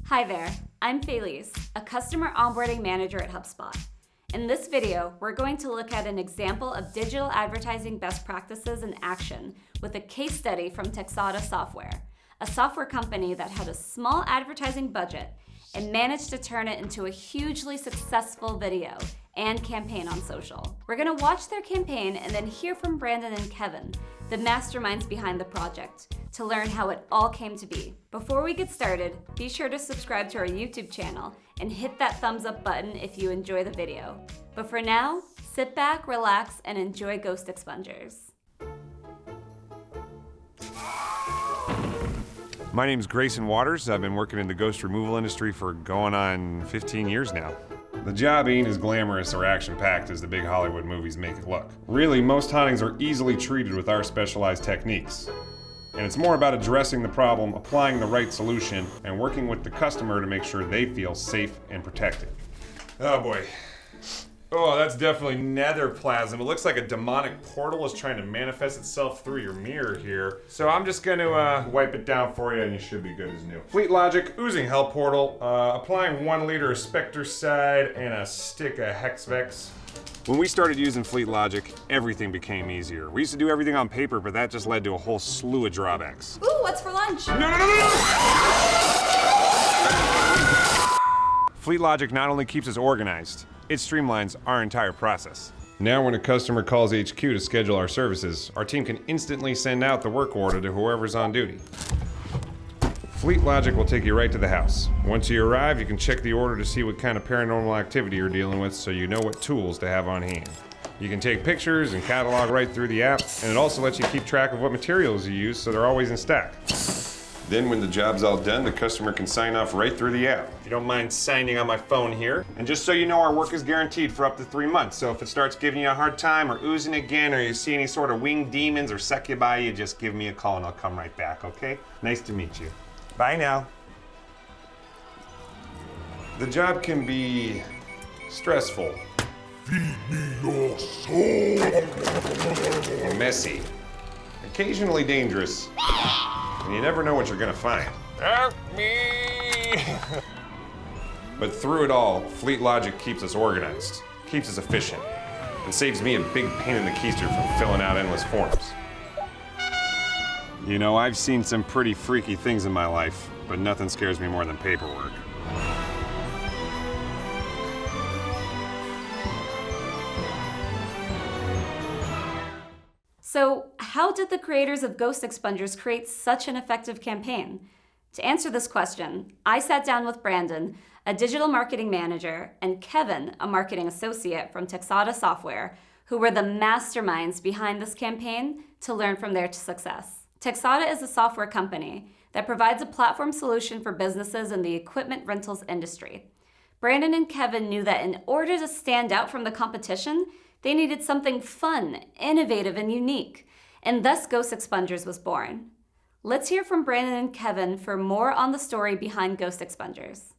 Hi there, I'm Felice, a customer onboarding manager at HubSpot. In this video, we're going to look at an example of digital advertising best practices in action with a case study from Texada Software, a software company that had a small advertising budget and managed to turn it into a hugely successful video and campaign on social. We're gonna watch their campaign and then hear from Brandon and Kevin, the masterminds behind the project, to learn how it all came to be. Before we get started, be sure to subscribe to our YouTube channel and hit that thumbs up button if you enjoy the video. But for now, sit back, relax, and enjoy Ghost Expungers. My name's Grayson Waters. I've been working in the ghost removal industry for going on 15 years now. The job ain't as glamorous or action-packed as the big Hollywood movies make it look. Really, most hauntings are easily treated with our specialized techniques. And it's more about addressing the problem, applying the right solution, and working with the customer to make sure they feel safe and protected. Oh boy. Oh, that's definitely netherplasm. It looks like a demonic portal is trying to manifest itself through your mirror here. So I'm just going to wipe it down for you and you should be good as new. Fleet Logic, oozing hell portal, applying 1 liter of Spectracide and a stick of Hexvex. When we started using Fleet Logic, everything became easier. We used to do everything on paper, but that just led to a whole slew of drawbacks. Ooh, what's for lunch? No! Fleet Logic not only keeps us organized, it streamlines our entire process. Now when a customer calls HQ to schedule our services, our team can instantly send out the work order to whoever's on duty. Fleet Logic will take you right to the house. Once you arrive, you can check the order to see what kind of paranormal activity you're dealing with so you know what tools to have on hand. You can take pictures and catalog right through the app, and it also lets you keep track of what materials you use so they're always in stock. Then when the job's all done, the customer can sign off right through the app. If you don't mind signing on my phone here. And just so you know, our work is guaranteed for up to 3 months. So if it starts giving you a hard time or oozing again, or you see any sort of winged demons or succubi, you just give me a call and I'll come right back, okay? Nice to meet you. Bye now. The job can be stressful. Feed me your soul. Messy. Occasionally dangerous. And you never know what you're gonna find. Help me! But through it all, Fleet Logic keeps us organized, keeps us efficient, and saves me a big pain in the keister from filling out endless forms. You know, I've seen some pretty freaky things in my life, but nothing scares me more than paperwork. So, how did the creators of Ghost Expungers create such an effective campaign? To answer this question, I sat down with Brandon, a digital marketing manager, and Kevin, a marketing associate from Texada Software, who were the masterminds behind this campaign, to learn from their success. Texada is a software company that provides a platform solution for businesses in the equipment rentals industry. Brandon and Kevin knew that in order to stand out from the competition, they needed something fun, innovative, and unique, and thus Ghost Expungers was born. Let's hear from Brandon and Kevin for more on the story behind Ghost Expungers.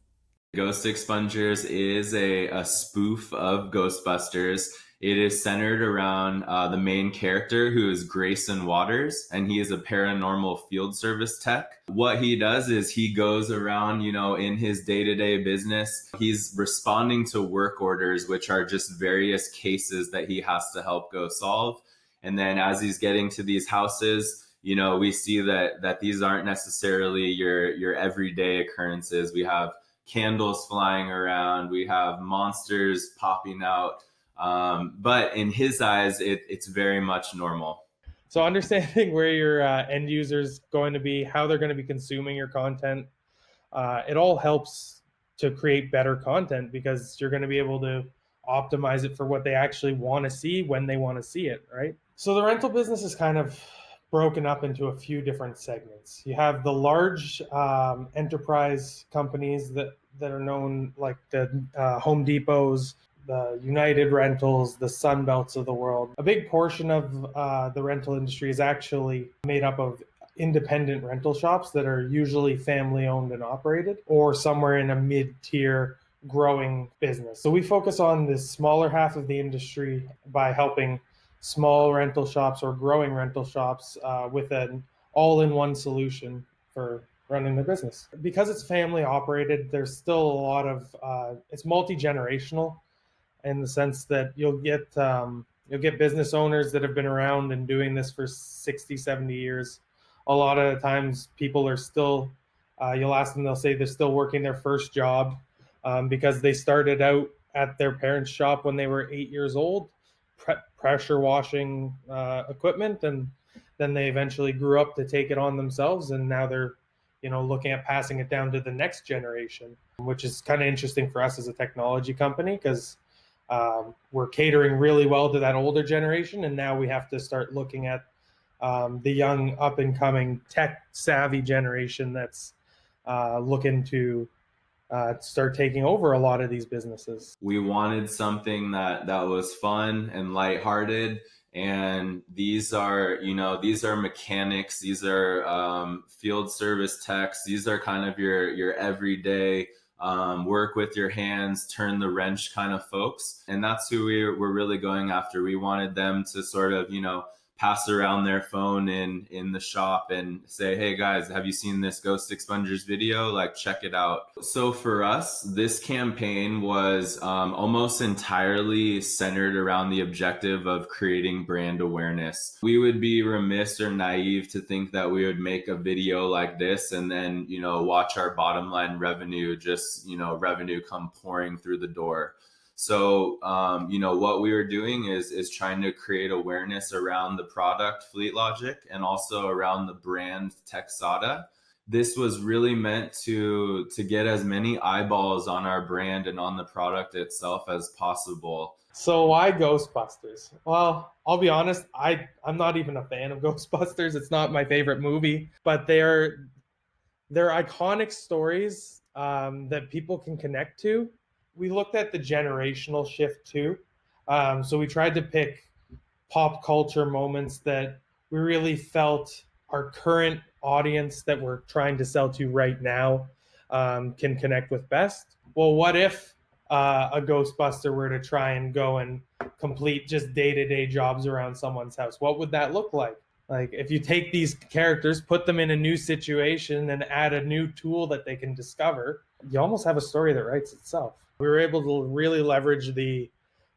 Ghost Expungers is a spoof of Ghostbusters. It is centered around the main character, who is Grayson Waters, and he is a paranormal field service tech. What he does is he goes around, in his day-to-day business, he's responding to work orders, which are just various cases that he has to help go solve. And then as he's getting to these houses, we see that these aren't necessarily your everyday occurrences. We have candles flying around, we have monsters popping out. But in his eyes, it's very much normal. So understanding where your end users going to be, how they're going to be consuming your content, it all helps to create better content because you're going to be able to optimize it for what they actually want to see when they want to see it, right? So the rental business is kind of broken up into a few different segments. You have the large enterprise companies that are known like the Home Depots, the United Rentals, the Sunbelts of the world. A big portion of the rental industry is actually made up of independent rental shops that are usually family owned and operated, or somewhere in a mid-tier growing business. So we focus on this smaller half of the industry by helping small rental shops or growing rental shops with an all-in-one solution for running their business. Because it's family operated, there's still a lot of it's multi-generational in the sense that you'll get business owners that have been around and doing this for 60, 70 years. A lot of the times people are still, you'll ask them, they'll say they're still working their first job because they started out at their parents' shop when they were 8 years old, pressure washing equipment, and then they eventually grew up to take it on themselves, and now they're looking at passing it down to the next generation, which is kind of interesting for us as a technology company because we're catering really well to that older generation, and now we have to start looking at the young up and coming tech savvy generation that's looking to start taking over a lot of these businesses. We wanted something that was fun and lighthearted. And these are mechanics, these are field service techs, these are kind of your everyday work with your hands, turn the wrench kind of folks. And that's who we're really going after. We wanted them to sort of, pass around their phone in the shop and say, hey guys, have you seen this Ghost Expungers video? Like, check it out. So for us, this campaign was almost entirely centered around the objective of creating brand awareness. We would be remiss or naive to think that we would make a video like this and then, watch our bottom line revenue revenue come pouring through the door. So, what we were doing is trying to create awareness around the product Fleet Logic and also around the brand Texada. This was really meant to get as many eyeballs on our brand and on the product itself as possible. So why Ghostbusters? Well, I'll be honest, I'm not even a fan of Ghostbusters. It's not my favorite movie, but they're iconic stories that people can connect to. We looked at the generational shift too. So we tried to pick pop culture moments that we really felt our current audience that we're trying to sell to right now can connect with best. Well, what if a Ghostbuster were to try and go and complete just day-to-day jobs around someone's house? What would that look like? Like, if you take these characters, put them in a new situation, and add a new tool that they can discover, you almost have a story that writes itself. We were able to really leverage the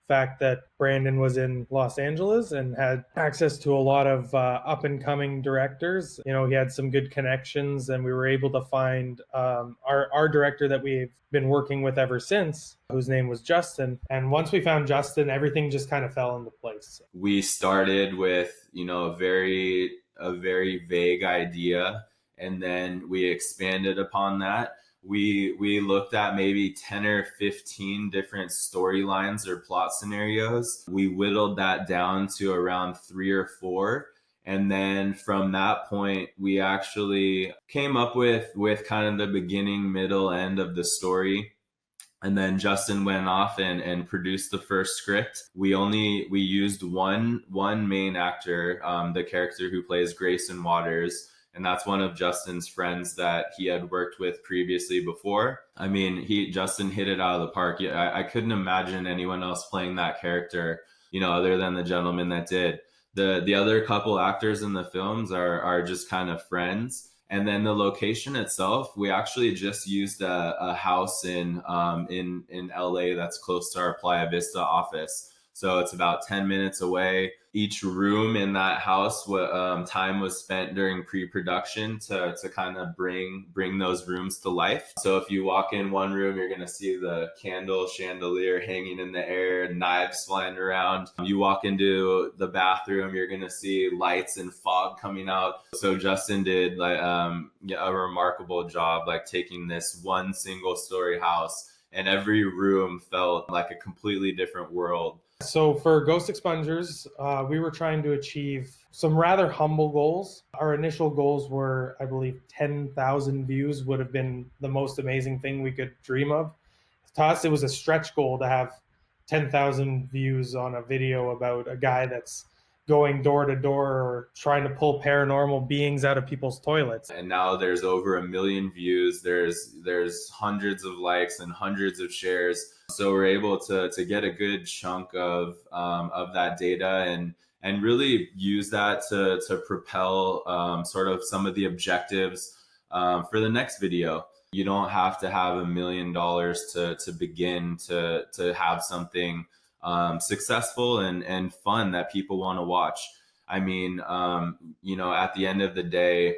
fact that Brandon was in Los Angeles and had access to a lot of up-and-coming directors. He had some good connections, and we were able to find our director that we've been working with ever since, whose name was Justin. And once we found Justin, everything just kind of fell into place. We started with, a very vague idea, and then we expanded upon that. We looked at maybe 10 or 15 different storylines or plot scenarios. We whittled that down to around 3 or 4. And then from that point, we actually came up with kind of the beginning, middle, end of the story. And then Justin went off and produced the first script. We used one main actor, the character who plays Grayson Waters. And that's one of Justin's friends that he had worked with previously before. I mean, Justin hit it out of the park. I couldn't imagine anyone else playing that character, other than the gentleman that did. The other couple actors in the films are just kind of friends. And then the location itself, we actually just used a house in LA that's close to our Playa Vista office. So it's about 10 minutes away. Each room in that house, time was spent during pre-production to kind of bring those rooms to life. So if you walk in one room, you're going to see the candle chandelier hanging in the air, knives flying around. You walk into the bathroom, you're going to see lights and fog coming out. So Justin did a remarkable job, taking this one single story house, and every room felt like a completely different world. So for Ghost Expungers, we were trying to achieve some rather humble goals. Our initial goals were, I believe, 10,000 views would have been the most amazing thing we could dream of. To us, it was a stretch goal to have 10,000 views on a video about a guy that's going door to door or trying to pull paranormal beings out of people's toilets. And now there's over 1 million views. There's hundreds of likes and hundreds of shares. So we're able to get a good chunk of that data and really use that to propel sort of some of the objectives for the next video. You don't have to have $1 million to begin to have something successful and fun that people want to watch. I mean, at the end of the day,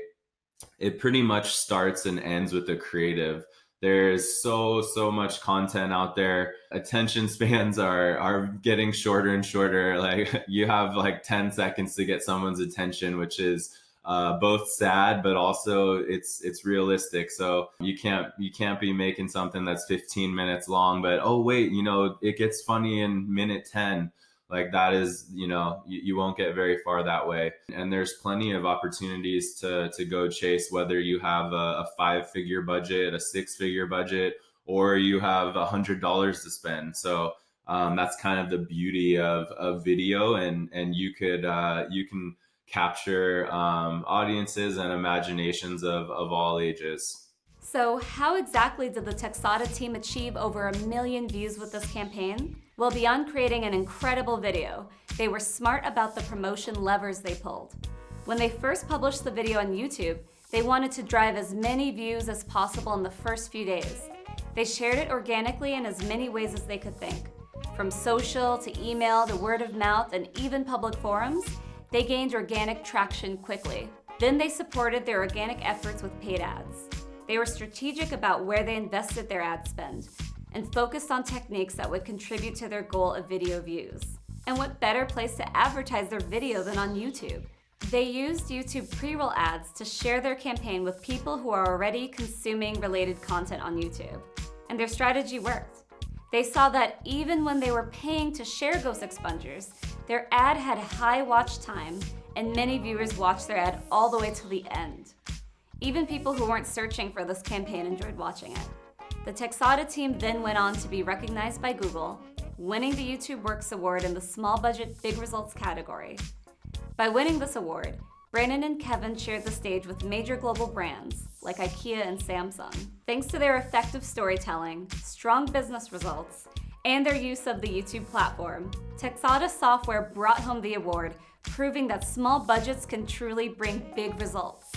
it pretty much starts and ends with the creative. There's so much content out there. Attention spans are getting shorter and shorter. Like, you have like 10 seconds to get someone's attention, which is both sad, but also it's realistic. So you can't be making something that's 15 minutes long, but oh wait, it gets funny in minute 10. Like, that is, you won't get very far that way. And there's plenty of opportunities to go chase, whether you have a 5-figure budget, a 6-figure budget, or you have $100 to spend. So that's kind of the beauty of video, and you can capture audiences and imaginations of all ages. So how exactly did the Texada team achieve over 1 million views with this campaign? Well, beyond creating an incredible video, they were smart about the promotion levers they pulled. When they first published the video on YouTube, they wanted to drive as many views as possible in the first few days. They shared it organically in as many ways as they could think. From social to email to word of mouth and even public forums, they gained organic traction quickly. Then they supported their organic efforts with paid ads. They were strategic about where they invested their ad spend and focused on techniques that would contribute to their goal of video views. And what better place to advertise their video than on YouTube? They used YouTube pre-roll ads to share their campaign with people who are already consuming related content on YouTube. And their strategy worked. They saw that even when they were paying to share Ghost Expungers, their ad had high watch time, and many viewers watched their ad all the way till the end. Even people who weren't searching for this campaign enjoyed watching it. The Texada team then went on to be recognized by Google, winning the YouTube Works Award in the Small Budget Big Results category. By winning this award, Brandon and Kevin shared the stage with major global brands like IKEA and Samsung. Thanks to their effective storytelling, strong business results, and their use of the YouTube platform, Texada Software brought home the award, proving that small budgets can truly bring big results.